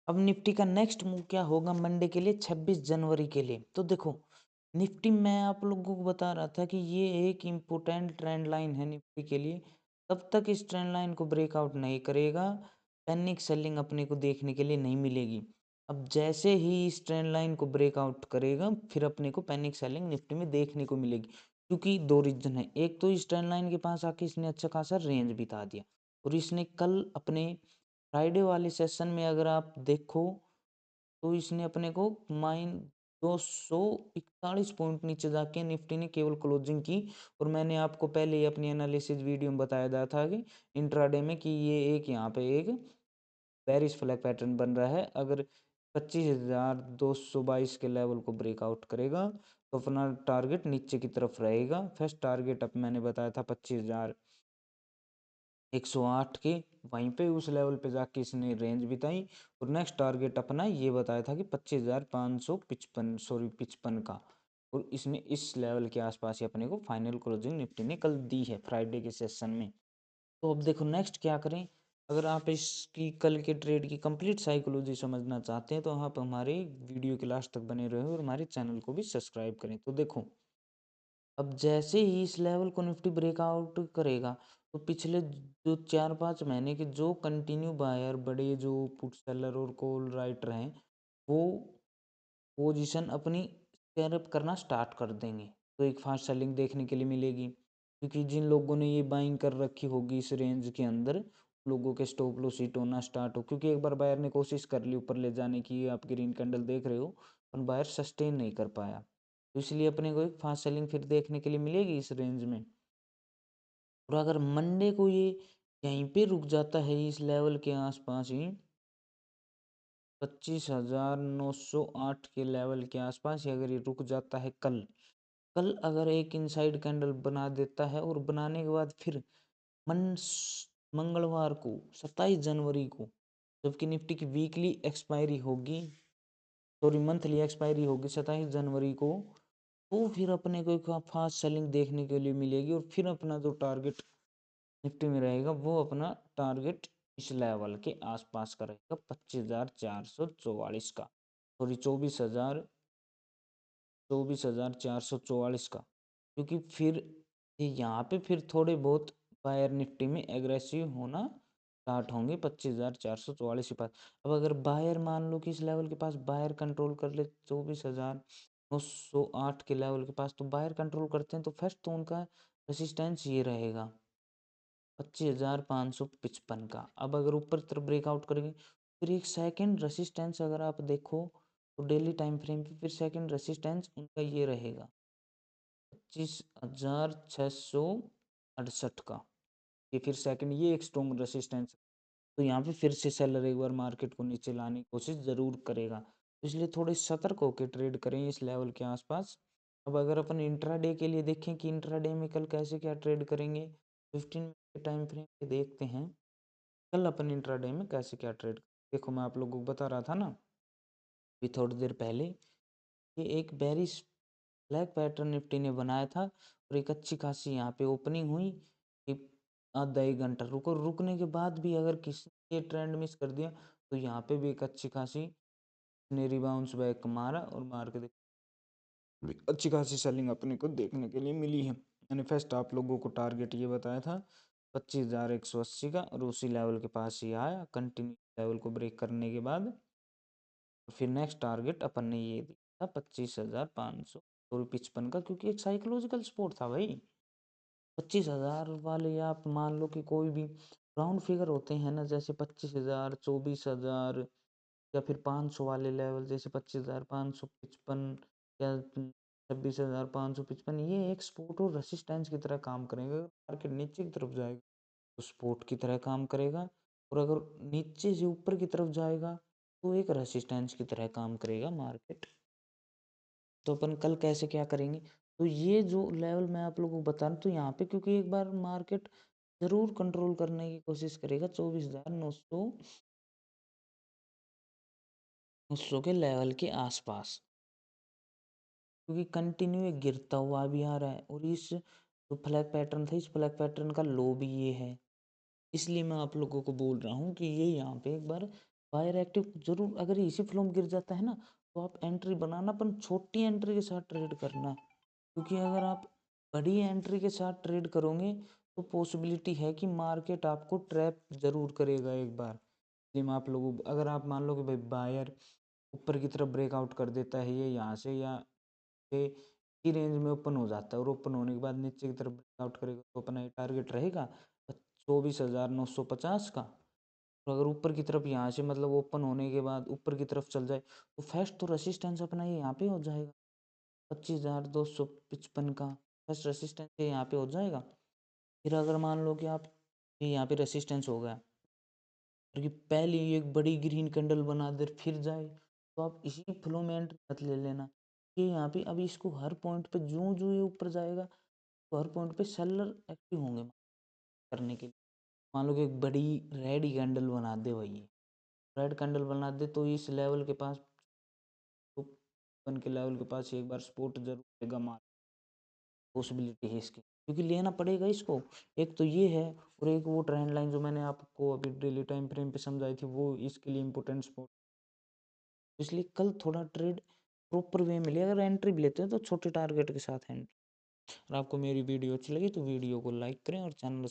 अब निफ्टी का next move क्या होगा मंडे के लिए 26 जनवरी के लिए। तो देखो निफ्टी मैं आप लोगों को बता रहा था कि ये एक इम्पोर्टेंट ट्रेंड लाइन है निफ्टी के लिए। तब तक इस ट्रेंड लाइन को ब्रेकआउट नहीं करेगा, पैनिक सेलिंग अपने को देखने के लिए नहीं मिलेगी। अब जैसे ही इस ट्रेंड लाइन को ब्रेकआउट करेगा फिर अपने को पैनिक सेलिंग निफ्टी में देखने को मिलेगी, क्योंकि दो रीजन है। एक तो इस ट्रेंड लाइन के पास आके इसने अच्छा खासा रेंज बिता दिया, और इसने कल अपने फ्राइडे वाले सेशन में अगर आप देखो तो इसने अपने को माइन 241 पॉइंट नीचे जाके निफ्टी ने केवल क्लोजिंग की। और मैंने आपको पहले ही अपनी एनालिसिस वीडियो में बताया था कि इंट्राडे में कि ये एक यहाँ पे एक बेरिश फ्लैग पैटर्न बन रहा है। अगर 25,222 के लेवल को ब्रेकआउट करेगा तो अपना टारगेट नीचे की तरफ रहेगा। फर्स्ट टारगेट अब मैंने बताया था 25,108 के, वहीं पे उस लेवल पे जाके इसने रेंज बिताई। और नेक्स्ट टारगेट अपना ये बताया था कि 25,555 का, और इसने इस लेवल के आसपास ही अपने को फाइनल क्लोजिंग निफ्टी ने कल दी है फ्राइडे के सेशन में। तो अब देखो नेक्स्ट क्या करें। अगर आप इसकी कल के ट्रेड की कंप्लीट साइकोलॉजी समझना चाहते हैं तो आप हमारे वीडियो के लास्ट तक बने रहे और हमारे चैनल को भी सब्सक्राइब करें। तो देखो अब जैसे ही इस लेवल को निफ्टी ब्रेकआउट करेगा तो पिछले जो 4-5 महीने के जो कंटिन्यू बायर बड़े जो पुट सेलर और कॉल राइटर हैं वो पोजीशन अपनी स्कैल्प करना स्टार्ट कर देंगे। तो एक फास्ट सेलिंग देखने के लिए मिलेगी, क्योंकि जिन लोगों ने ये बाइंग कर रखी होगी इस रेंज के अंदर लोगों के स्टॉप लॉस हिट होना स्टार्ट हो, क्योंकि एक बार बायर ने कोशिश कर ली ऊपर ले जाने की, आप ग्रीन कैंडल देख रहे हो, पर बायर सस्टेन नहीं कर पाया। तो इसलिए अपने को एक फास्ट सेलिंग फिर देखने के लिए मिलेगी इस रेंज में। और अगर मंडे को ये यहीं पे रुक जाता है इस लेवल के आसपास ही 25,908 के लेवल के आसपास ही अगर ये रुक जाता है कल कल अगर एक इनसाइड कैंडल बना देता है और बनाने के बाद फिर मन मंगलवार को 27 जनवरी को जबकि निफ्टी की वीकली एक्सपायरी होगी, सॉरी मंथली एक्सपायरी होगी 27 जनवरी को, तो फिर अपने को एक फास्ट सेलिंग देखने के लिए मिलेगी। और फिर अपना जो टारगेट निफ्टी में रहेगा वो अपना टारगेट इस लेवल के आसपास का रहेगा 25,444 का, सॉरी 24,444 का। क्योंकि फिर यहाँ पे फिर थोड़े बहुत बायर निफ्टी में एग्रेसिव होना स्टार्ट होंगे 25,444 के पास। अब अगर बायर मान लो कि इस लेवल के पास बायर कंट्रोल कर ले 24,908 के लेवल के पास, तो बायर कंट्रोल करते हैं तो फर्स्ट तो उनका रेसिस्टेंस ये रहेगा 25,555 का। अब अगर ऊपर तरफ ब्रेकआउट करेंगे फिर एक सेकंड रेसिस्टेंस अगर आप देखो तो डेली टाइम फ्रेम पे फिर सेकंड रेसिस्टेंस उनका ये रहेगा 25,668 का। ये फिर सेकंड ये एक स्ट्रॉन्ग रेसिस्टेंस। तो यहाँ पे फिर से सेलर एक बार मार्केट को नीचे लाने की कोशिश ज़रूर करेगा, तो इसलिए थोड़े सतर्क होकर ट्रेड करें इस लेवल के आसपास। अब अगर अपन इंट्राडे के लिए देखें कि इंट्राडे में कल कैसे क्या ट्रेड करेंगे, 15 मिनट के टाइम फ्रेम पे देखते हैं कल अपन इंट्राडे में कैसे क्या ट्रेड। देखो मैं आप लोगों को बता रहा था ना अभी थोड़ी देर पहले, ये एक बेरिश ब्लैक पैटर्न निफ्टी ने बनाया था और एक अच्छी खासी यहाँ पे ओपनिंग हुई। एक आधा एक घंटा रुको, रुकने के बाद भी अगर किसी ने ये ट्रेंड मिस कर दिया तो यहाँ पे भी एक अच्छी खासी ने रिबाउंस बैक मारा और मार के अच्छी खासी सेलिंग अपने को देखने के लिए मिली है। मैंने फर्स्ट आप लोगों को टारगेट ये बताया था 25,180 का, और उसी लेवल के पास ही आया कंटिन्यू लेवल को ब्रेक करने के बाद। फिर नेक्स्ट टारगेट अपन ने ये दिया था 25,555 का, क्योंकि एक साइकोलॉजिकल सपोर्ट था भाई। 25,000 वाले आप मान लो कि कोई भी राउंड फिगर होते हैं ना, जैसे 25,000, 24,000 या फिर 500 वाले लेवल जैसे 25,555 या 26,555, ये एक सपोर्ट और रेसिस्टेंस की तरह काम करेंगे। मार्केट नीचे की तरफ जाएगा तो सपोर्ट की तरह काम करेगा, और अगर नीचे से ऊपर की तरफ जाएगा तो एक रेसिस्टेंस की तरह काम करेगा मार्केट। तो अपन कल कैसे क्या करेंगे, तो ये जो लेवल मैं आप लोगों को बता रहा हूँ तो यहाँ पे क्योंकि एक बार मार्केट जरूर कंट्रोल करने की कोशिश करेगा 24,900 के लेवल के आसपास, क्योंकि कंटिन्यू एक गिरता हुआ भी आ रहा है। और इस जो फ्लैग पैटर्न था इस फ्लैग पैटर्न का लो भी ये है, इसलिए मैं आप लोगों को बोल रहा हूँ कि ये यहाँ पे एक बार बायर एक्टिव जरूर, अगर इसी फ्लो में गिर जाता है ना, तो आप एंट्री बनाना, पर छोटी एंट्री के साथ ट्रेड करना, क्योंकि अगर आप बड़ी एंट्री के साथ ट्रेड करोगे तो पॉसिबिलिटी है कि मार्केट आपको ट्रैप जरूर करेगा एक बार। जिसमें आप लोगों, अगर आप मान लो कि भाई बायर ऊपर की तरफ ब्रेकआउट कर देता है ये यहाँ से, या ये की रेंज में ओपन हो जाता है और ओपन होने के बाद नीचे की तरफ ब्रेकआउट करेगा, तो अपना ये टारगेट रहेगा 24,950 का। तो अगर ऊपर की तरफ यहाँ से मतलब ओपन होने के बाद ऊपर की तरफ चल जाए, तो फर्स्ट तो रेसिस्टेंस अपना ये यहाँ पे हो जाएगा 25,255 का, फर्स्ट रेसिस्टेंस ये यहाँ पे हो जाएगा। फिर अगर मान लो कि आप ये यहाँ पे रेसिस्टेंस हो गया और कि पहले ही एक बड़ी ग्रीन कैंडल बना दे फिर जाए, तो आप इसी फ्लो में एंट्री मत ले लेना। ये यहाँ पे अभी इसको हर पॉइंट पे जो जो ये ऊपर जाएगा, तो हर पॉइंट पे सेलर एक्टिव होंगे करने के लिए। मान लो कि एक बड़ी रेड कैंडल बना दे भाई, रेड कैंडल बना दे, तो इस लेवल के पास, तो वन के लेवल के पास एक बार सपोर्ट जरूर देगा, मार पॉसिबिलिटी है इसकी, क्योंकि लेना पड़ेगा इसको। एक तो ये है, और एक वो ट्रेंड लाइन जो मैंने आपको अभी डेली टाइम फ्रेम पे समझाई थी, वो इसके लिए इंपॉर्टेंट सपोर्ट। इसलिए कल थोड़ा ट्रेड प्रॉपर वे में ले, अगर एंट्री भी लेते हैं तो छोटे टारगेट के साथ एंट्री। अगर आपको मेरी वीडियो अच्छी लगी तो वीडियो को लाइक करें और चैनल